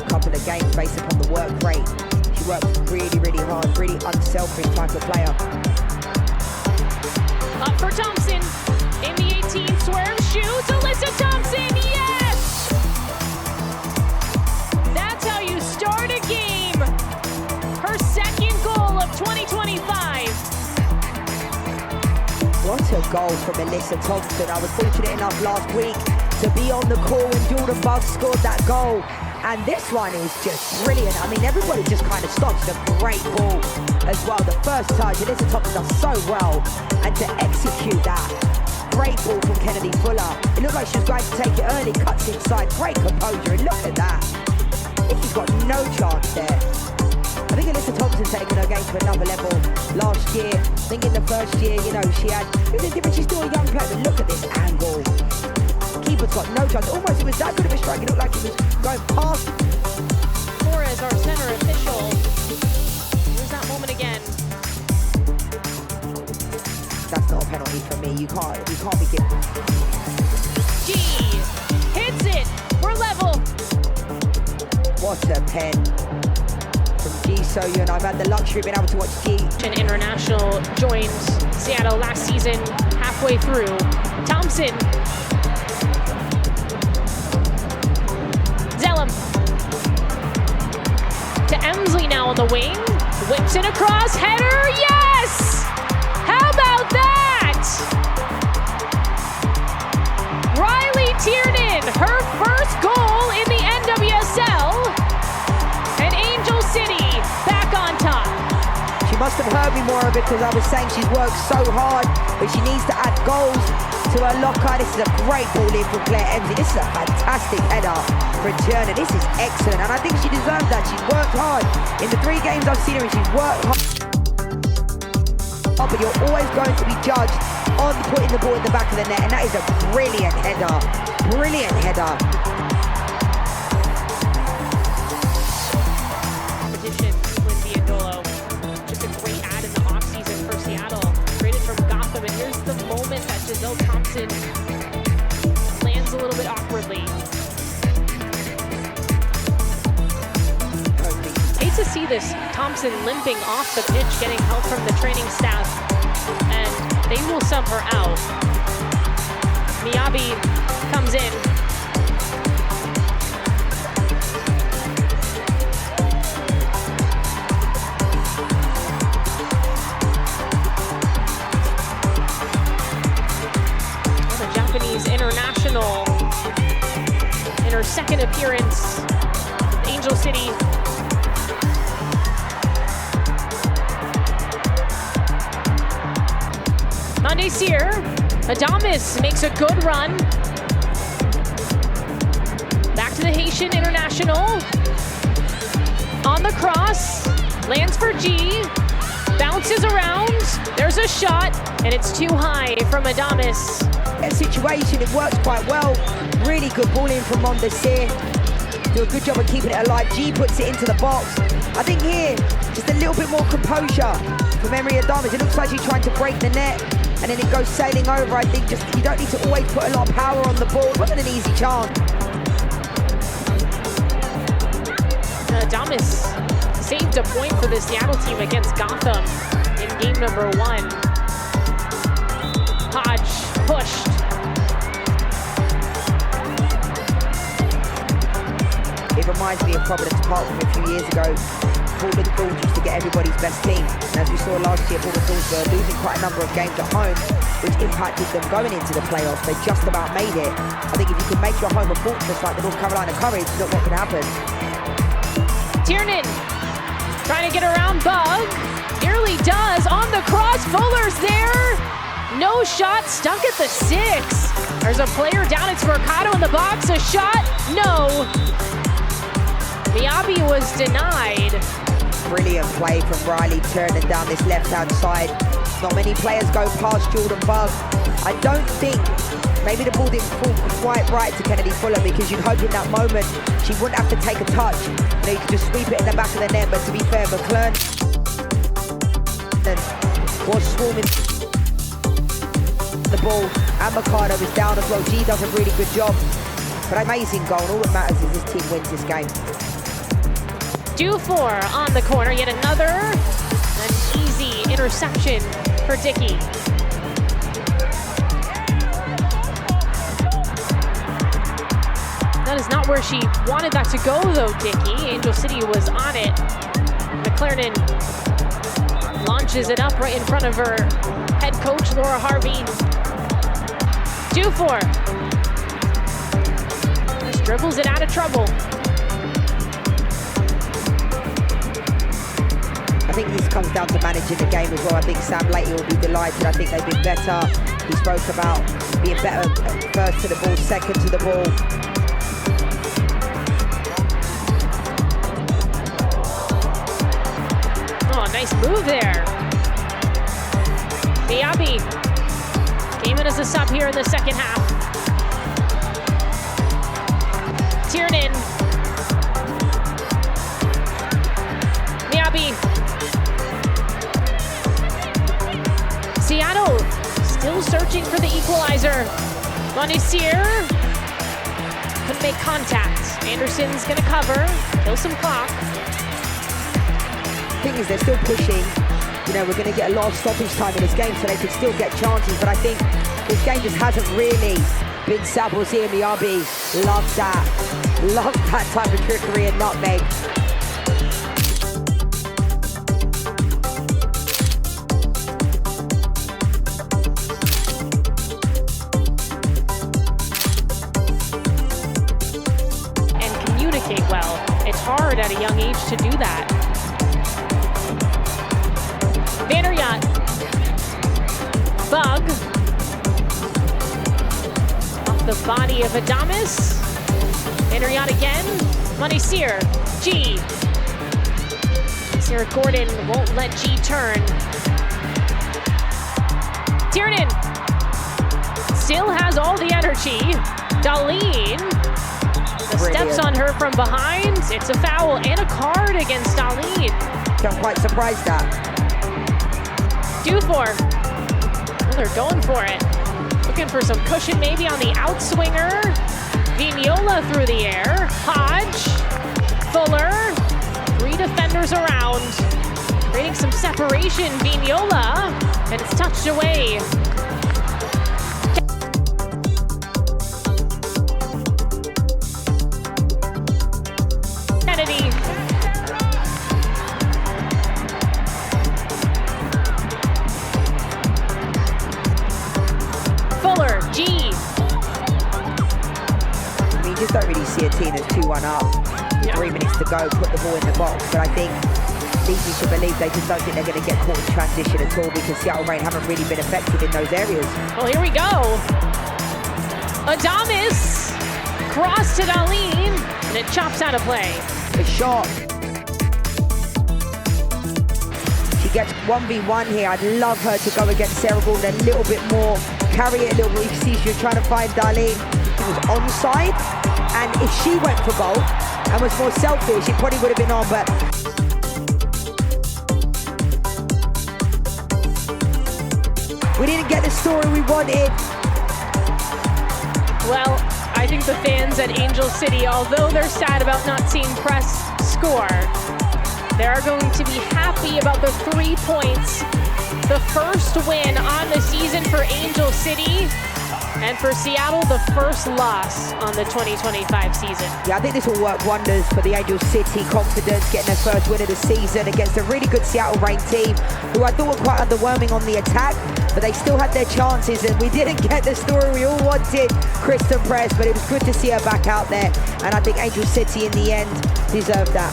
last couple of games based upon the work rate. She works really, really hard, really unselfish type of player. Up for Thompson, in the 18, swerve, shoots, Alyssa Thompson, yes! That's how you start a game. Her second goal of 2025. What a goal from Alyssa Thompson. I was fortunate enough last week to be on the call when Jordan Buggs scored that goal. And this one is just brilliant. I mean, everybody just kind of stops. It's a great ball as well. The first touch, Alyssa Thompson does so well. And to execute that, great ball from Kennedy Fuller. It looked like she was going to take it early, cuts inside, great composure. And look at that. She's got no chance there. I think Alyssa Thompson's taken her game to another level last year. I think in the first year, you know, she had, it was different, she's still a young player, but look at this angle. Keeper's got no chance. Almost it was that good of a strike. It looked like it was going past. Torres, our center official. Here's that moment again. That's not a penalty for me. You can't be giving. G hits it. We're level. What a pen from Ji So-yoon. I've had the luxury of being able to watch Ji. An international joined Seattle last season, halfway through. Thompson. Zellum. To Emsley now on the wing. Whips it across. Header. Yes! How about that? Riley Tiernan, her first goal in the NWSL. And Angel City back on top. She must have heard me more of it because I was saying she's worked so hard, but she needs to add goals to her locker. This is a great ball in from Claire Emsley. This is a fantastic header for Tiernan. This is excellent, and I think she deserves that. She's worked hard. In the 3 games I've seen her in, she's worked hard. But you're always going to be judged on putting the ball in the back of the net, and that is a brilliant header. Brilliant header. Competition with Biandolo. Just a great add in the offseason for Seattle. Traded from Gotham, and here's the moment that Giselle Thompson lands a little bit awkwardly. Hate to see this. Thompson limping off the pitch, getting help from the training staff, and they will sub her out. Miyabi comes in. The Japanese international in her second appearance with Angel City. Monday Sear, Adamas makes a good run. Back to the Haitian international. On the cross, lands for G, bounces around, there's a shot, and it's too high from Adamas. That situation, it works quite well. Really good ball in from Monday Sear. Do a good job of keeping it alive. G puts it into the box. I think here, just a little bit more composure from Emery Adamas. It looks like she's trying to break the net, and then it goes sailing over. I think just you don't need to always put a lot of power on the ball. It wasn't an easy chance. Adamas saved a point for the Seattle team against Gotham in game number 1. Hodge pushed. It reminds me of Providence Park from a few years ago. Portland Thorns used to get everybody's best team. And as we saw last year, Portland Thorns were losing quite a number of games at home, which impacted them going into the playoffs. They just about made it. I think if you can make your home a fortress like the North Carolina Courage, look what can happen. Tiernan trying to get around Bug. Nearly does. On the cross, Fuller's there. No shot, stuck at the 6. There's a player down. It's Mercado in the box. A shot? No. Miyabi was denied. Brilliant play from Riley Tiernan down this left-hand side. Not many players go past Jordan Buggs. I don't think, maybe the ball didn't fall quite right to Kennedy Fuller, because you'd hope in that moment she wouldn't have to take a touch. You know, you could just sweep it in the back of the net, but to be fair, McClern was swarming the ball, and Mercado is down as well. G does a really good job. But amazing goal. All that matters is this team wins this game. Dufour on the corner, yet another an easy interception for Dickey. That is not where she wanted that to go though, Dickey. Angel City was on it. McLaren launches it up right in front of her head coach, Laura Harvey. Dufour just dribbles it out of trouble. I think this comes down to managing the game as well. I think Sam Latey will be delighted. I think they've been better. He spoke about being better first to the ball, second to the ball. Oh, nice move there. Miyabi came in as a sub here in the second half. Tiernan. Miyabi. Seattle still searching for the equalizer. Monisir couldn't make contact. Anderson's gonna cover, kill some clock. The thing is, they're still pushing. You know, we're going to get a lot of stoppage time in this game, so they could still get chances. But I think this game just hasn't really been Sabo's here. Miyabi loves that type of trickery and nutmeg. And communicate well. It's hard at a young age to do that. Vanderyacht. Bug. Off the body of Adamas. Vanderyacht again. Monisir. G. Sarah Gordon won't let G turn. Tiernan. Still has all the energy. Darlene. The steps on her from behind. It's a foul and a card against Darlene. I'm quite surprised at. Dufour. Well, they're going for it. Looking for some cushion maybe on the outswinger. Vignola through the air. Hodge. Fuller. 3 defenders around. Creating some separation. Vignola. And it's touched away. Kennedy. Fuller, G. I mean, you just don't really see a team that's 2-1 up. With 3 minutes to go, put the ball in the box. But I think leads me to believe they just don't think they're going to get caught in transition at all, because Seattle Reign haven't really been effective in those areas. Well, here we go. Adamas. Cross to Darlene. And it chops out of play. The shot. She gets 1v1 here. I'd love her to go against Sarah Gordon a little bit more. Carry it a little bit. You can see she was trying to find Darlene. It was onside. And if she went for goal and was more selfish, it probably would have been on. But we didn't get the story we wanted. Well, I think the fans at Angel City, although they're sad about not seeing Press score, they are going to be happy about the 3 points. The first win on the season for Angel City, and for Seattle, the first loss on the 2025 season. Yeah, I think this will work wonders for the Angel City confidence, getting their first win of the season against a really good Seattle Reign team, who I thought were quite underwhelming on the attack, but they still had their chances, and we didn't get the story we all wanted, Kristen Press, but it was good to see her back out there, and I think Angel City in the end deserved that.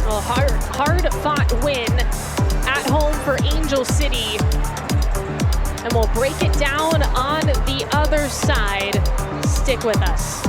Well, hard-fought win at home for Angel City. And we'll break it down on the other side. Stick with us.